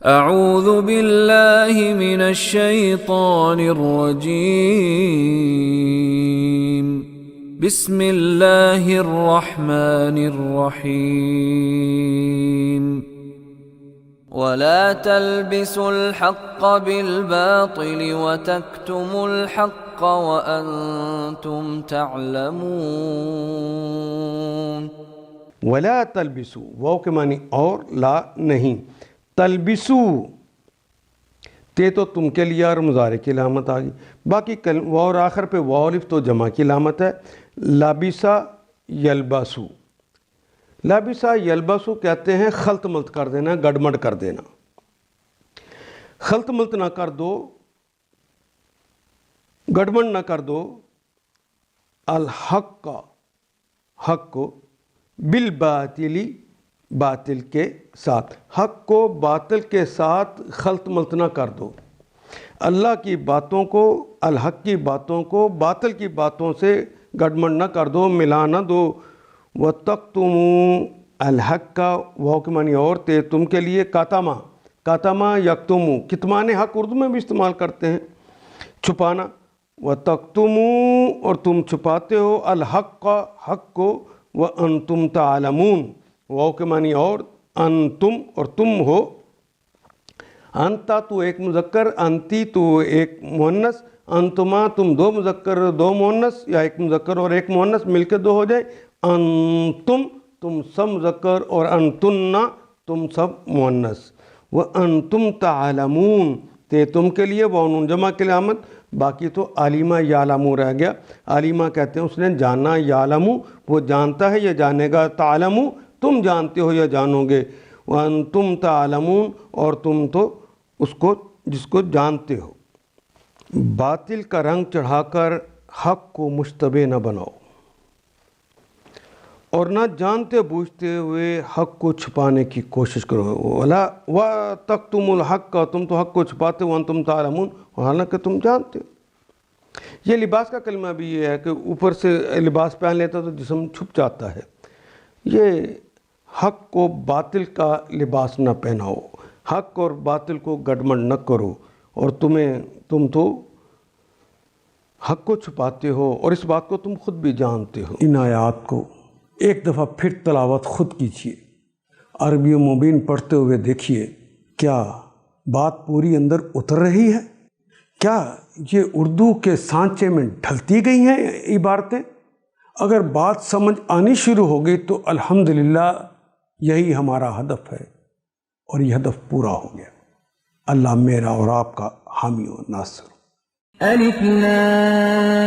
اعوذ باللہ من الشیطان الرجیم بسم اللہ الرحمن الرحیم ولا تلبسوا الحق بالباطل وتكتموا الحق وانتم تعلمون۔ ولا تلبسو، واو کے معنی اور، لا نہیں، تلبسو تے تو تم کے لیے اور مضارع کی علامت آ گئی، باقی واو اور آخر پہ واو الف تو جمع کی علامت ہے۔ لابسا یلبسو، لابسا یلبسو کہتے ہیں خلط ملط کر دینا، گڑمڑ کر دینا۔ خلط ملط نہ کر دو، گڑمڑ نہ کر دو۔ الحق کا، حق کو، بالباطلی، باطل کے ساتھ، حق کو باطل کے ساتھ خلط ملط نہ کر دو۔ اللہ کی باتوں کو، الحق کی باتوں کو باطل کی باتوں سے گڑمڑ نہ کر دو، ملا نہ دو۔ وَتَكْتُمُوا الحق کا واو کے معنی اور، تے تم کے لیے، کاتما، کاتما یکتمو، کتمان حق اردو میں بھی استعمال کرتے ہیں، چھپانا۔ وَتَكْتُمُوا اور تم چھپاتے ہو، الحق کا، حق کو، وَأَنْتُمْ تَعْلَمُونَ واو کے معنی اور، انتم اور تم ہو۔ انتا تو ایک مذکر، انتی تو ایک مؤنث، انتما تم دو مذکر دو مؤنث، یا ایک مذکر اور ایک مؤنث مل کے دو ہو جائے، انتم تم سب مذکر، اور انتنا تم سب مؤنث۔ وانتم تعلمون تے تم کے لیے واو نون جمع کی علامت، باقی تو عالمہ یعلمو رہ گیا۔ عالمہ کہتے ہیں اس نے جانا، یعلمو وہ جانتا ہے یا جانے گا، تعلمو تم جانتے ہو یا جانو گے۔ وانتم تعلمون اور تم تو اس کو جس کو جانتے ہو۔ باطل کا رنگ چڑھا کر حق کو مشتبہ نہ بناؤ، اور نہ جانتے بوجھتے ہوئے حق کو چھپانے کی کوشش کرو۔ وَتَكْتُمُوا الْحَقَّ تم تو حق کو چھپاتے ہو، وَأَنْتُمْ تَعْلَمُونَ حالانکہ تم جانتے ہو۔ یہ لباس کا کلمہ بھی یہ ہے کہ اوپر سے لباس پہن لیتا تو جسم چھپ جاتا ہے۔ یہ حق کو باطل کا لباس نہ پہناؤ، حق اور باطل کو گڑمڑ نہ کرو، اور تم تو حق کو چھپاتے ہو اور اس بات کو تم خود بھی جانتے ہو۔ ان آیات کو ایک دفعہ پھر تلاوت خود کیجیے، عربی و مبین پڑھتے ہوئے دیکھیے، کیا بات پوری اندر اتر رہی ہے؟ کیا یہ اردو کے سانچے میں ڈھلتی گئی ہیں عبارتیں؟ اگر بات سمجھ آنی شروع ہو گئی تو الحمدللہ یہی ہمارا ہدف ہے، اور یہ ہدف پورا ہو گیا۔ اللہ میرا اور آپ کا حامی و ناصر۔ الف لام